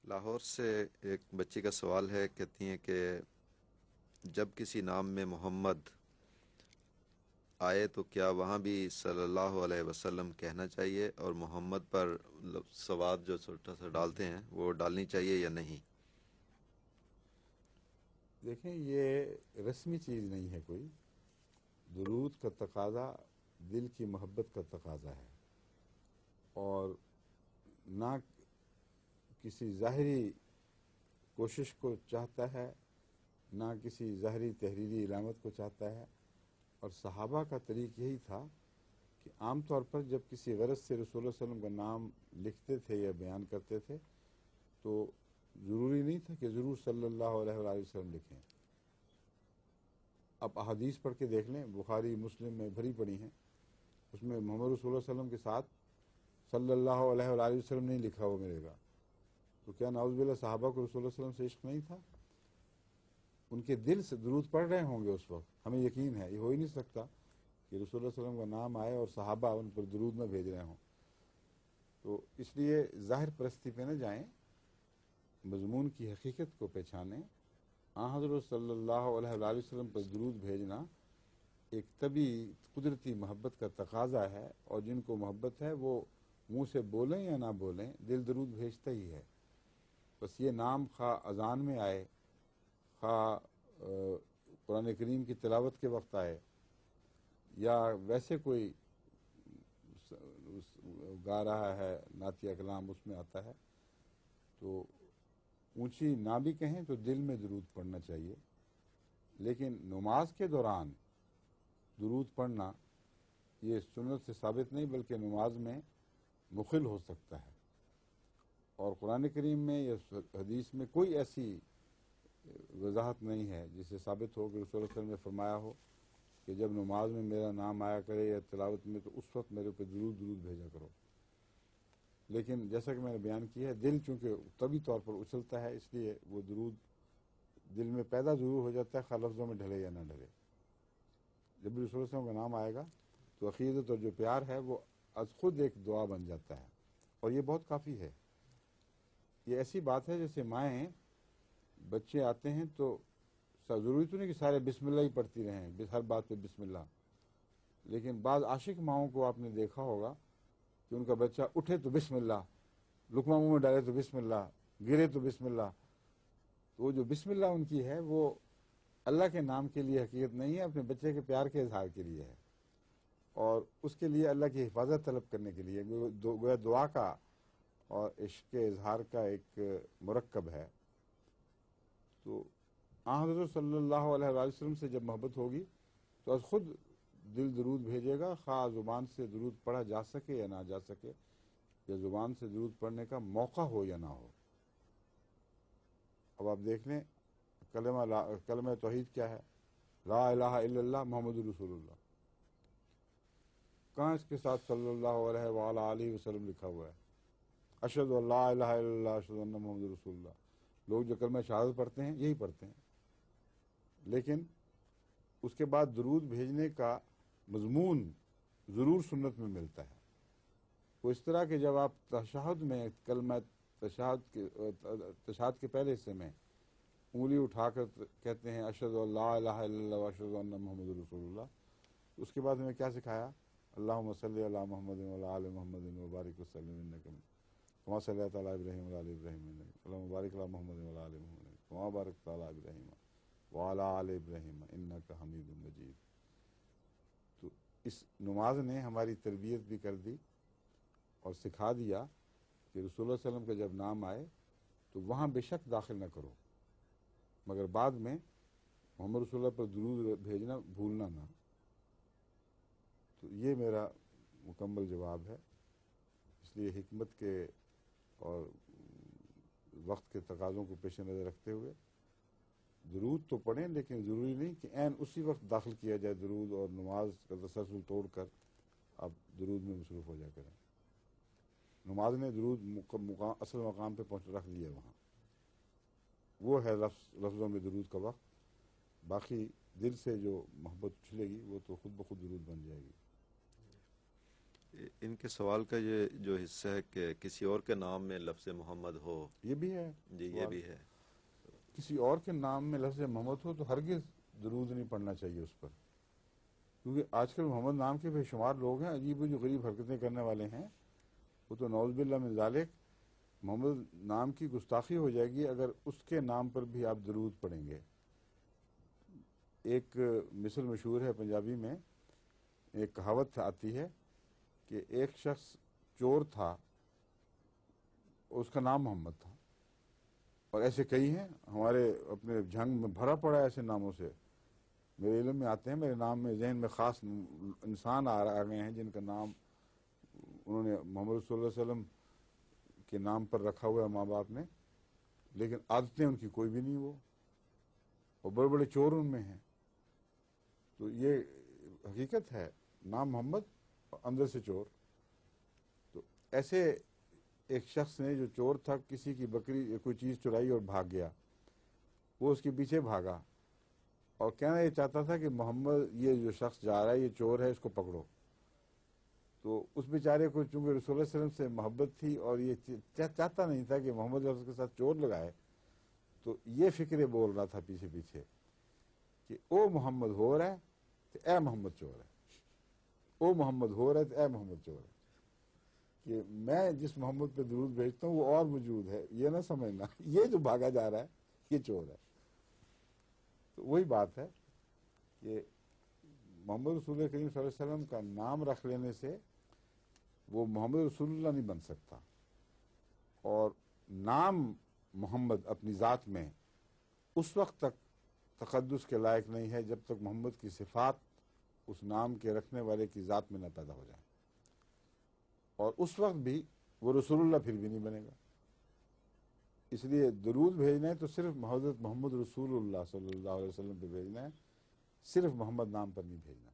لاہور سے ایک بچی کا سوال ہے، کہتی ہیں کہ جب کسی نام میں محمد آئے تو کیا وہاں بھی صلی اللہ علیہ وسلم کہنا چاہیے، اور محمد پر سواد جو چھوٹا سا ڈالتے ہیں وہ ڈالنی چاہیے یا نہیں؟ دیکھیں، یہ رسمی چیز نہیں ہے کوئی. درود کا تقاضا دل کی محبت کا تقاضا ہے، اور نہ کسی ظاہری کوشش کو چاہتا ہے، نہ کسی ظاہری تحریری علامت کو چاہتا ہے. اور صحابہ کا طریق یہی تھا کہ عام طور پر جب کسی غرض سے رسول اللہ صلی اللہ علیہ وسلم کا نام لکھتے تھے یا بیان کرتے تھے تو ضروری نہیں تھا کہ ضرور صلی اللہ علیہ وآلہ وسلم لکھیں. اب احادیث پڑھ کے دیکھ لیں، بخاری مسلم میں بھری پڑی ہیں، اس میں محمد رسول اللہ صلی اللہ علیہ وسلم کے ساتھ صلی اللہ علیہ وآلہ وسلم نہیں لکھا ہوا ملے گا. تو کیا نعوذ باللہ صحابہ کو رسول اللہ صلی اللہ علیہ وسلم سے عشق نہیں تھا؟ ان کے دل سے درود پڑھ رہے ہوں گے اس وقت، ہمیں یقین ہے. یہ ہو ہی نہیں سکتا کہ رسول اللہ صلی اللہ علیہ وسلم کا نام آئے اور صحابہ ان پر درود نہ بھیج رہے ہوں. تو اس لیے ظاہر پرستی پہ نہ جائیں، مضمون کی حقیقت کو پہچانیں. حضرت صلی اللہ علیہ وآلہ وسلم پر درود بھیجنا ایک طبی قدرتی محبت کا تقاضا ہے، اور جن کو محبت ہے وہ منہ سے بولیں یا نہ بولیں دل درود بھیجتا ہی ہے. بس یہ نام خواہ اذان میں آئے، خواہ قرآن کریم کی تلاوت کے وقت آئے، یا ویسے کوئی گا رہا ہے نعتیہ کلام اس میں آتا ہے، تو اونچی نہ بھی کہیں تو دل میں درود پڑھنا چاہیے. لیکن نماز کے دوران درود پڑھنا یہ سنت سے ثابت نہیں، بلکہ نماز میں مخل ہو سکتا ہے. اور قرآن کریم میں یا حدیث میں کوئی ایسی وضاحت نہیں ہے جس سے ثابت ہو کہ رسول اللہ صلی اللہ علیہ وسلم نے فرمایا ہو کہ جب نماز میں میرا نام آیا کرے یا تلاوت میں تو اس وقت میرے پہ درود بھیجا کرو. لیکن جیسا کہ میں نے بیان کیا ہے، دل چونکہ طبی طور پر اچھلتا ہے، اس لیے وہ درود دل میں پیدا ضرور ہو جاتا ہے، خواہ لفظوں میں ڈھلے یا نہ ڈھلے. جب بھی رسول اللہ صلی اللہ علیہ وسلم کا نام آئے گا تو عقیدت اور جو پیار ہے وہ از خود ایک دعا بن جاتا ہے، اور یہ بہت کافی ہے. یہ ایسی بات ہے جیسے مائیں بچے آتے ہیں تو ضروری تو نہیں کہ سارے بسم اللہ ہی پڑھتی رہیں، ہر بات پہ بسم اللہ. لیکن بعض عاشق ماؤں کو آپ نے دیکھا ہوگا کہ ان کا بچہ اٹھے تو بسم اللہ، لقمہ منہ میں ڈالے تو بسم اللہ، گرے تو بسم اللہ. تو وہ جو بسم اللہ ان کی ہے وہ اللہ کے نام کے لیے حقیقت نہیں ہے، اپنے بچے کے پیار کے اظہار کے لیے ہے، اور اس کے لیے اللہ کی حفاظت طلب کرنے کے لیے. گویا دعا کا اور عشق کے اظہار کا ایک مرکب ہے. تو حضرت صلی اللہ علیہ وآلہ وسلم سے جب محبت ہوگی تو از خود دل درود بھیجے گا، خواہ زبان سے درود پڑھا جا سکے یا نہ جا سکے، یا زبان سے درود پڑھنے کا موقع ہو یا نہ ہو. اب آپ دیکھ لیں، کلمہ توحید کیا ہے؟ لا الہ الا اللہ محمد رسول اللہ. کہاں اس کے ساتھ صلی اللہ علیہ وآلہ آلہ وسلم لکھا ہوا ہے؟ اشہد ان لا الہ الا اللہ اشہد ان محمد رسول اللہ. لوگ جو کلمہ شہادت پڑھتے ہیں یہی پڑھتے ہیں، لیکن اس کے بعد درود بھیجنے کا مضمون ضرور سنت میں ملتا ہے. وہ اس طرح کہ جب آپ تشہد میں کلمہ تشہد کے پہلے حصے میں انگلی اٹھا کر کہتے ہیں اشہد ان لا الہ الا اللہ واشہد ان محمد رسول اللہ، اس کے بعد ہمیں کیا سکھایا؟ اللہم صلی علی محمد وعلی آل محمد وبارک وسلم انک کما صلیت علی ابراہیم وعلی آل ابراہیم اللہم بارک علی محمد وعلی آل محمد کما بارکت علی ابراہیم وعلی آل ابراہیم انک حمید مجید. تو اس نماز نے ہماری تربیت بھی کر دی اور سکھا دیا کہ رسول اللہ صلی اللہ علیہ وسلم کا جب نام آئے تو وہاں بے شک داخل نہ کرو، مگر بعد میں محمد رسول اللہ پر درود بھیجنا بھولنا نہ. تو یہ میرا مکمل جواب ہے. اس لیے حکمت کے اور وقت کے تقاضوں کو پیش نظر رکھتے ہوئے درود تو پڑھیں، لیکن ضروری نہیں کہ عین اسی وقت داخل کیا جائے درود، اور نماز کا تسلسل توڑ کر آپ درود میں مصروف ہو جا کریں. نماز نے درود اصل مقام پہ رکھ دیا وہاں، وہ ہے لفظوں میں درود کا وقت. باقی دل سے جو محبت اچھلے گی وہ تو خود بخود درود بن جائے گی. ان کے سوال کا یہ جو حصہ ہے کہ کسی اور کے نام میں لفظ محمد ہو، یہ بھی ہے جی یہ سوال۔ بھی ہے۔ کسی اور کے نام میں لفظ محمد ہو تو ہرگز درود نہیں پڑھنا چاہیے اس پر، کیونکہ آج کل محمد نام کے بے شمار لوگ ہیں عجیب و غریب حرکتیں کرنے والے ہیں، وہ تو نعوذ باللہ من ذالک محمد نام کی گستاخی ہو جائے گی اگر اس کے نام پر بھی آپ درود پڑھیں گے۔ ایک مثل مشہور ہے پنجابی میں، ایک کہاوت آتی ہے کہ ایک شخص چور تھا، اس کا نام محمد تھا، اور ایسے کئی ہیں ہمارے اپنے جھنگ میں بھرا پڑا ہے ایسے ناموں سے، میرے علم میں آتے ہیں، میرے نام میں ذہن میں خاص انسان آ گئے ہیں جن کا نام انہوں نے محمد صلی اللہ علیہ وسلم کے نام پر رکھا ہوا ہے ماں باپ نے، لیکن عادتیں ان کی کوئی بھی نہیں، وہ اور بڑے بڑے چور ان میں ہیں۔ تو یہ حقیقت ہے، نام محمد اور اندر سے چور۔ تو ایسے ایک شخص نے جو چور تھا، کسی کی بکری یا کوئی چیز چرائی اور بھاگ گیا، وہ اس کے پیچھے بھاگا اور کہنا یہ چاہتا تھا کہ محمد، یہ جو شخص جا رہا ہے یہ چور ہے، اس کو پکڑو۔ تو اس بیچارے کو چونکہ رسول اللہ علیہ وسلم سے محبت تھی اور یہ چاہتا نہیں تھا کہ محمد لفظ کے ساتھ چور لگائے، تو یہ فکرے بول رہا تھا پیچھے پیچھے کہ او محمد ہو رہا ہے تو اے محمد چور ہے، او محمد ہو رہا ہے تو اے محمد چور ہے، کہ میں جس محمد پہ درود بھیجتا ہوں وہ اور موجود ہے، یہ نہ سمجھنا یہ جو بھاگا جا رہا ہے یہ چور ہے۔ تو وہی بات ہے کہ محمد رسول کریم صلی اللہ علیہ وسلم کا نام رکھ لینے سے وہ محمد رسول اللہ نہیں بن سکتا، اور نام محمد اپنی ذات میں اس وقت تک تقدس کے لائق نہیں ہے جب تک محمد کی صفات اس نام کے رکھنے والے کی ذات میں نہ پیدا ہو جائیں، اور اس وقت بھی وہ رسول اللہ پھر بھی نہیں بنے گا۔ اس لیے درود بھیجنا ہے تو صرف حضرت محمد رسول اللہ صلی اللہ علیہ وسلم پہ بھیجنا ہے، صرف محمد نام پر نہیں بھیجنا۔